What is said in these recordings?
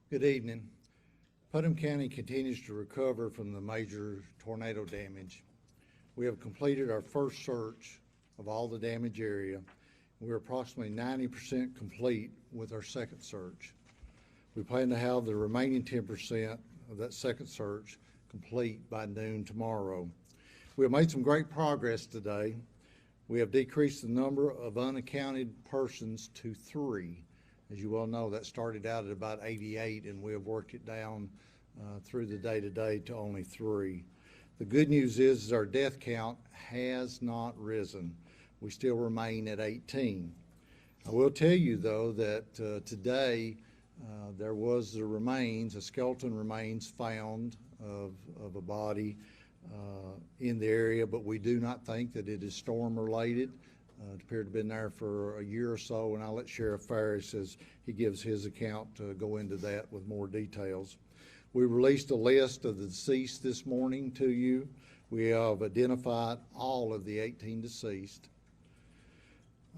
Good evening. Putnam County continues to recover from the major tornado damage. We have completed our first search of all the damaged area. We're approximately 90% complete with our second search. We plan to have the remaining 10% of that second search complete by noon tomorrow. We have made some great progress today. We have decreased the number of unaccounted persons to 3. As you well know, that started out at about 88, and we have worked it down through the day today to only 3. The good news is our death count has not risen. We still remain at 18. I will tell you, though, that today there was a skeleton remains found of a body in the area, but we do not think that it is storm related. It appeared to have been there for a year or so, and I'll let Sheriff Farris, as he gives his account, go into that with more details. We released a list of the deceased this morning to you. We have identified all of the 18 deceased.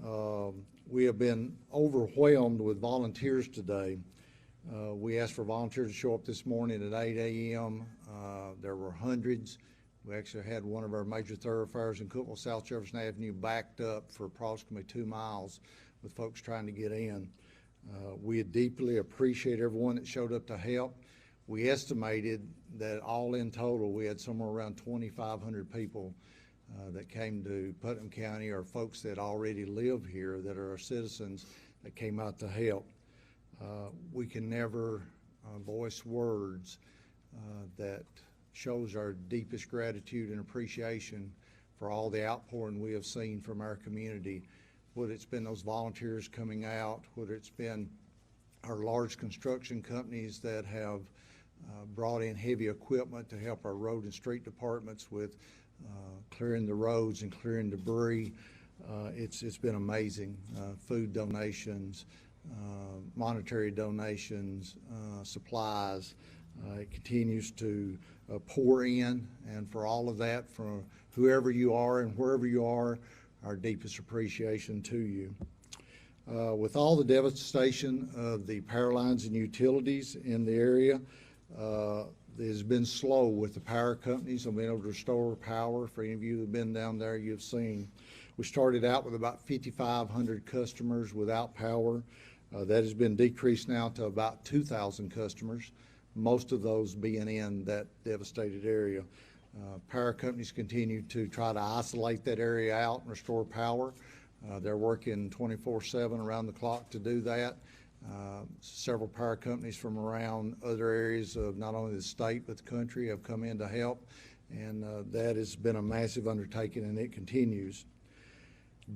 We have been overwhelmed with volunteers today. We asked for volunteers to show up this morning at 8 a.m. There were hundreds. We actually had one of our major thoroughfares in Cookeville, South Jefferson Avenue, backed up for approximately 2 miles with folks trying to get in. We deeply appreciate everyone that showed up to help. We estimated that all in total, we had somewhere around 2,500 people that came to Putnam County, or folks that already live here that are our citizens that came out to help. We can never voice words that shows our deepest gratitude and appreciation for all the outpouring we have seen from our community, whether it's been those volunteers coming out, whether it's been our large construction companies that have brought in heavy equipment to help our road and street departments with clearing the roads and clearing debris. It's been amazing. Food donations, monetary donations, supplies. It continues to pour in, and for all of that, from whoever you are and wherever you are, our deepest appreciation to you. With all the devastation of the power lines and utilities in the area, it has been slow with the power companies on being able to restore power. For any of you that have been down there, you've seen. We started out with about 5,500 customers without power. That has been decreased now to about 2,000 customers, most of those being in that devastated area. Power companies continue to try to isolate that area out and restore power. They're working 24/7 around the clock to do that. Several power companies from around other areas of not only the state but the country have come in to help, and that has been a massive undertaking, and it continues.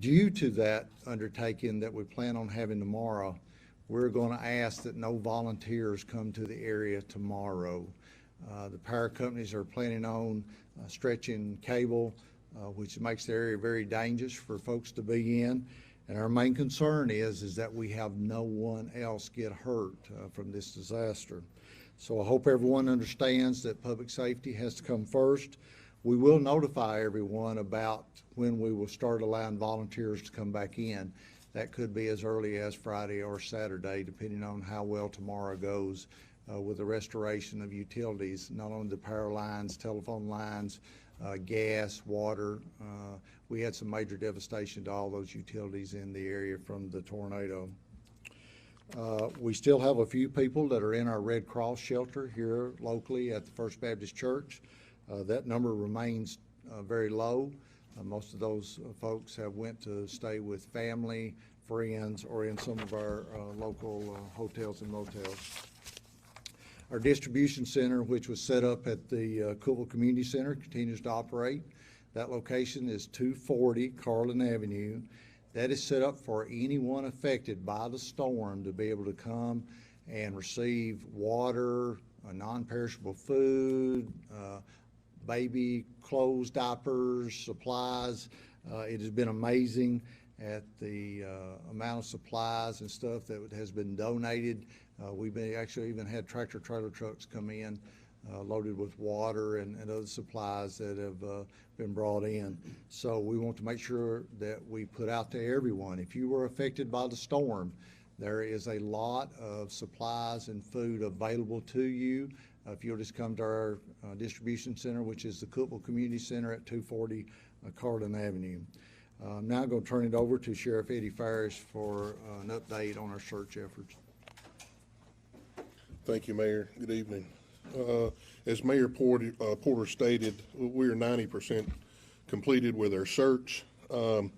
Due to that undertaking that we plan on having tomorrow, we're going to ask that no volunteers come to the area tomorrow. The power companies are planning on stretching cable, which makes the area very dangerous for folks to be in. And our main concern is that we have no one else get hurt from this disaster. So I hope everyone understands that public safety has to come first. We will notify everyone about when we will start allowing volunteers to come back in. That could be as early as Friday or Saturday, depending on how well tomorrow goes with the restoration of utilities, not only the power lines, telephone lines, gas, water. We had some major devastation to all those utilities in the area from the tornado. We still have a few people that are in our Red Cross shelter here locally at the First Baptist Church. That number remains very low. Most of those folks have went to stay with family, friends, or in some of our local hotels and motels. Our distribution center, which was set up at the Cookeville Community Center, continues to operate. That location is 240 Carlin Avenue. That is set up for anyone affected by the storm to be able to come and receive water, non-perishable food, baby clothes, diapers, supplies. It has been amazing at the amount of supplies and stuff that has been donated. We've actually even had tractor trailer trucks come in loaded with water and other supplies that have been brought in. So we want to make sure that we put out to everyone, if you were affected by the storm, There is a lot of supplies and food available to you. If you'll just come to our distribution center, which is the Cookeville Community Center at 240 Carlton Avenue. I'm now going to turn it over to Sheriff Eddie Farris for an update on our search efforts. Thank you, Mayor. Good evening. As Mayor Porter stated, we are 90% completed with our search. One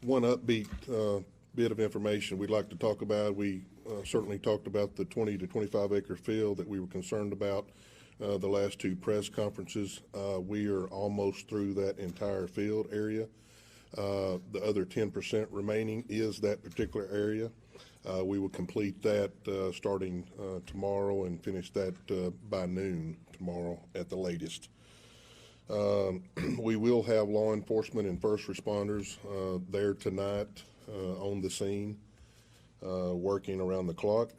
upbeat bit of information we'd like to talk about. We certainly talked about the 20 to 25 acre field that we were concerned about the last two press conferences. We are almost through that entire field area. The other 10% remaining is that particular area. We will complete that starting tomorrow and finish that by noon tomorrow at the latest. We will have law enforcement and first responders there tonight on the scene, working around the clock.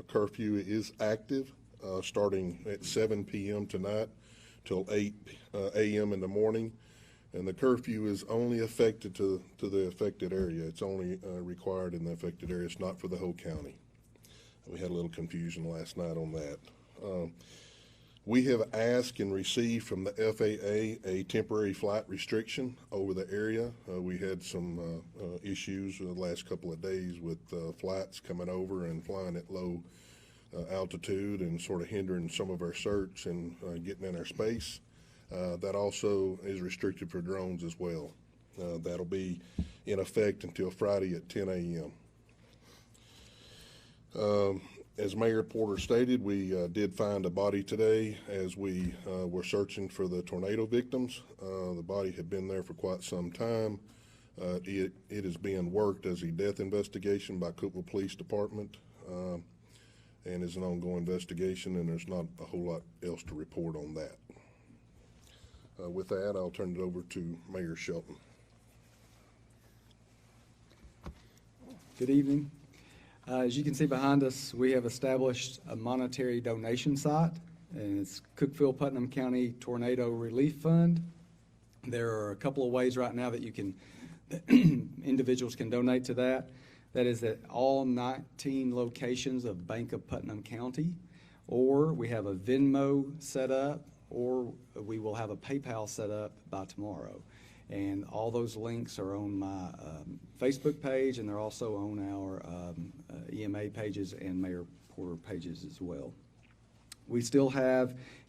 Curfew is active starting at 7 p.m. tonight till 8 a.m. in the morning. And the curfew is only affected to the affected area. It's only required in the affected area. It's not for the whole county. We had a little confusion last night on that. We have asked and received from the FAA a temporary flight restriction over the area. We had some issues the last couple of days with flights coming over and flying at low altitude and sort of hindering some of our search and getting in our space. That also is restricted for drones as well. That'll be in effect until Friday at 10 a.m. As Mayor Porter stated, we did find a body today as we were searching for the tornado victims. The body had been there for quite some time. It is being worked as a death investigation by Cookeville Police Department and is an ongoing investigation, and there's not a whole lot else to report on that. With that, I'll turn it over to Mayor Shelton. Good evening. As you can see behind us, we have established a monetary donation site, and it's Cookeville Putnam County Tornado Relief Fund. There are a couple of ways right now that you can, individuals can donate to that. That is at all 19 locations of Bank of Putnam County, or we have a Venmo set up, or we will have a PayPal set up by tomorrow. And all those links are on my Facebook page, and they're also on our EMA pages and Mayor Porter pages as well. We still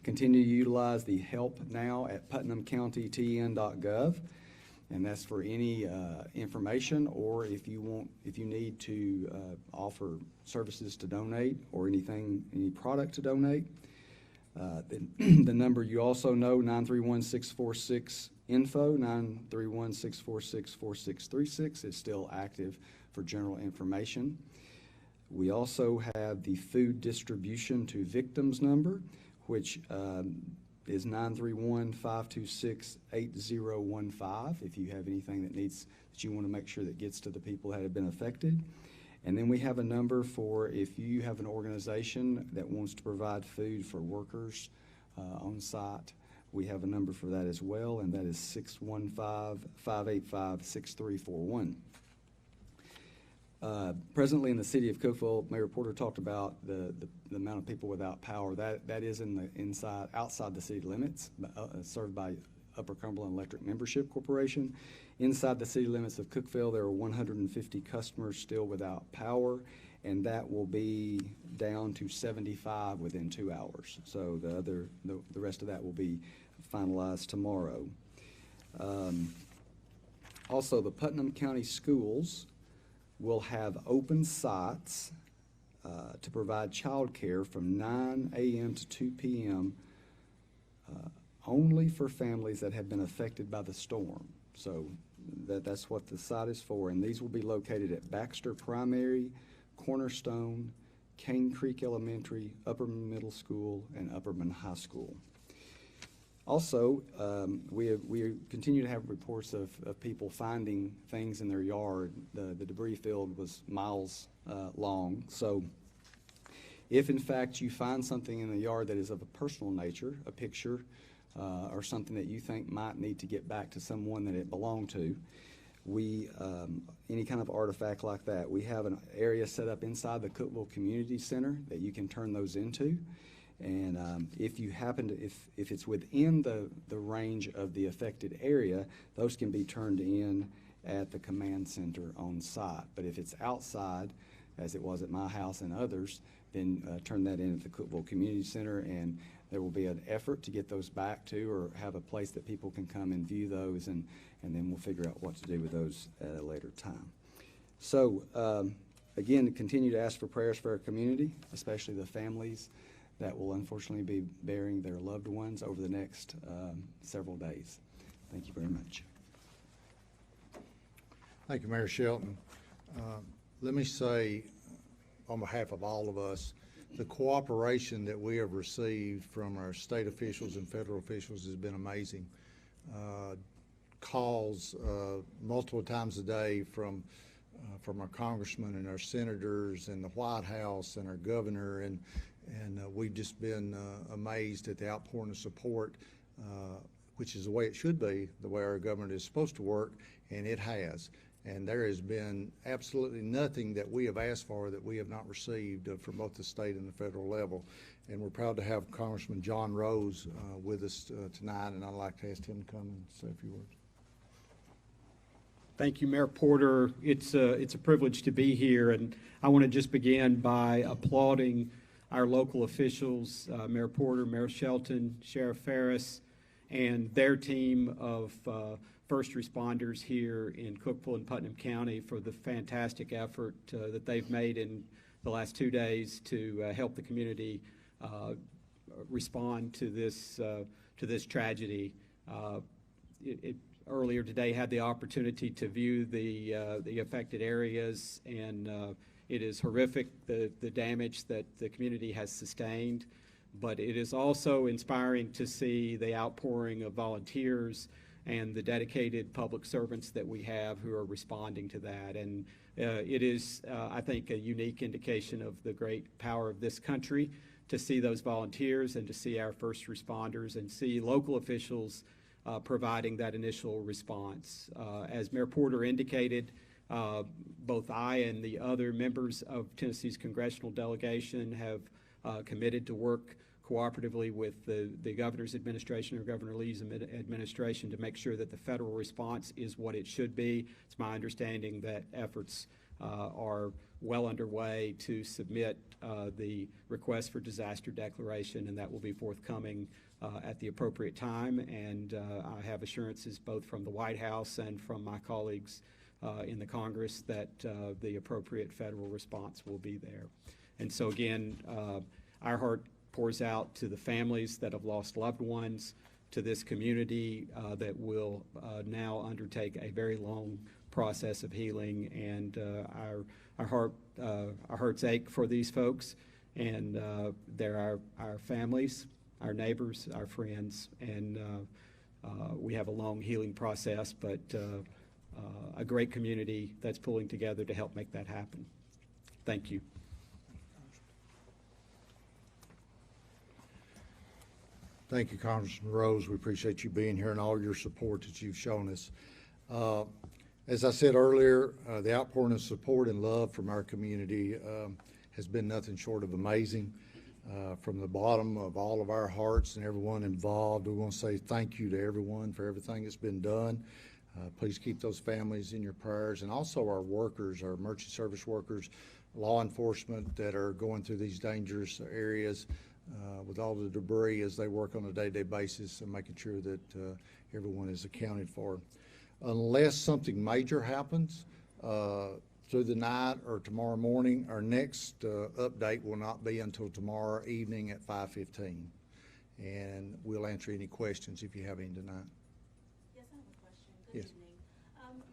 continue to utilize the Help Now at putnamcountytn.gov, and that's for any information, or if you need to offer services to donate or any product to donate. The number you also know, 931-646-INFO, 931-646-4636, is still active for general information. We also have the food distribution to victims number, which is 931-526-8015 if you have anything that you want to make sure that gets to the people that have been affected. And then we have a number for if you have an organization that wants to provide food for workers on site. We have a number for that as well, and that is 615-585-6341. Presently in the city of Cookeville, Mayor Porter talked about the amount of people without power. That is outside the city limits, served by Upper Cumberland Electric Membership Corporation. Inside the city limits of Cookeville, there are 150 customers still without power, and that will be down to 75 within 2 hours. So the rest of that will be finalized tomorrow. Also, the Putnam County Schools will have open sites to provide child care from 9 a.m. to 2 p.m. Only for families that have been affected by the storm. So that's what the site is for, and these will be located at Baxter Primary, Cornerstone, Cane Creek Elementary, Upperman Middle School, and Upperman High School. Also, we continue to have reports of people finding things in their yard. The debris field was miles long, so if in fact you find something in the yard that is of a personal nature, a picture, or something that you think might need to get back to someone that it belonged to, Any kind of artifact like that, we have an area set up inside the Cookeville Community Center that you can turn those into. And if you happen to, if it's within the range of the affected area, those can be turned in at the command center on site. But if it's outside, as it was at my house and others, then turn that in at the Cookeville Community Center, and there will be an effort to get those back to, or have a place that people can come and view those, and then we'll figure out what to do with those at a later time. So, again, continue to ask for prayers for our community, especially the families that will unfortunately be burying their loved ones over the next several days. Thank you very much. Thank you, Mayor Shelton. Let me say, on behalf of all of us, the cooperation that we have received from our state officials and federal officials has been amazing. Calls multiple times a day from our congressmen and our senators and the White House and our governor, and we've just been amazed at the outpouring of support, which is the way it should be, the way our government is supposed to work, and it has. And there has been absolutely nothing that we have asked for that we have not received from both the state and the federal level. And we're proud to have Congressman John Rose with us tonight, and I'd like to ask him to come and say a few words. Thank you, Mayor Porter. It's a privilege to be here, and I want to just begin by applauding our local officials, Mayor Porter, Mayor Shelton, Sheriff Ferris, and their team of first responders here in Cookeville and Putnam County for the fantastic effort that they've made in the last 2 days to help the community respond to this tragedy. Earlier today had the opportunity to view the affected areas, and it is horrific, the damage that the community has sustained, but it is also inspiring to see the outpouring of volunteers and the dedicated public servants that we have who are responding to that. And it is, I think, a unique indication of the great power of this country to see those volunteers and to see our first responders and see local officials providing that initial response. As Mayor Porter indicated, both I and the other members of Tennessee's congressional delegation have committed to work cooperatively with the governor's administration, or Governor Lee's administration, to make sure that the federal response is what it should be. It's my understanding that efforts are well underway to submit the request for disaster declaration, and that will be forthcoming at the appropriate time. And I have assurances both from the White House and from my colleagues in the Congress that the appropriate federal response will be there. And so again, our heart pours out to the families that have lost loved ones, to this community that will now undertake a very long process of healing, and our hearts ache for these folks, and they're our families, our neighbors, our friends, and we have a long healing process, but a great community that's pulling together to help make that happen. Thank you. Thank you, Congressman Rose. We appreciate you being here and all your support that you've shown us. As I said earlier, the outpouring of support and love from our community has been nothing short of amazing. From the bottom of all of our hearts and everyone involved, we want to say thank you to everyone for everything that's been done. Please keep those families in your prayers, and also our workers, our emergency service workers, law enforcement that are going through these dangerous areas with all the debris as they work on a day-to-day basis, and making sure that everyone is accounted for. Unless something major happens through the night or tomorrow morning, our next update will not be until tomorrow evening at 5:15. And we'll answer any questions if you have any tonight. Yes, I have a question. Good Yes. evening.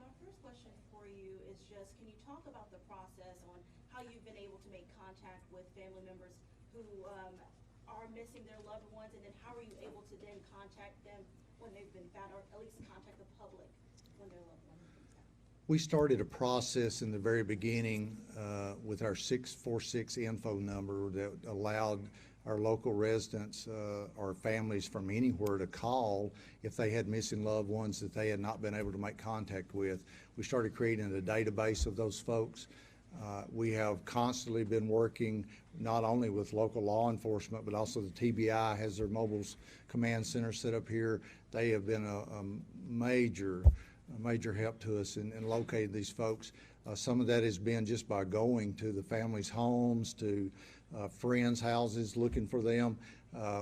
My first question for you is just, can you talk about the process on how you've been able to make contact with family members who are missing their loved ones, and then how are you able to then contact them when they've been found, or at least contact the public when their loved ones have been found? We started a process in the very beginning with our 646 info number that allowed our local residents or families from anywhere to call if they had missing loved ones that they had not been able to make contact with. We started creating a database of those folks. We have constantly been working not only with local law enforcement, but also the TBI has their mobile command center set up here. They have been a major help to us in locating these folks. Some of that has been just by going to the families' homes, to friends' houses, looking for them.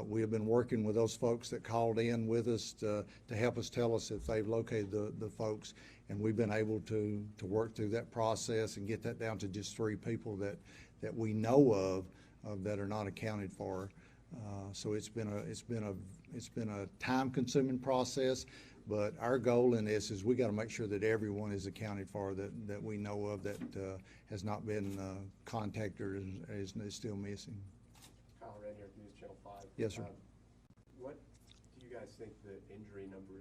We have been working with those folks that called in with us to help us tell us if they've located the folks. And we've been able to work through that process and get that down to just 3 people that we know of that are not accounted for. So it's been a time-consuming process. But our goal in this is we got to make sure that everyone is accounted for that we know of that has not been contacted or is still missing. Kyle Redner, News Channel 5. Yes, sir. What do you guys think the injury number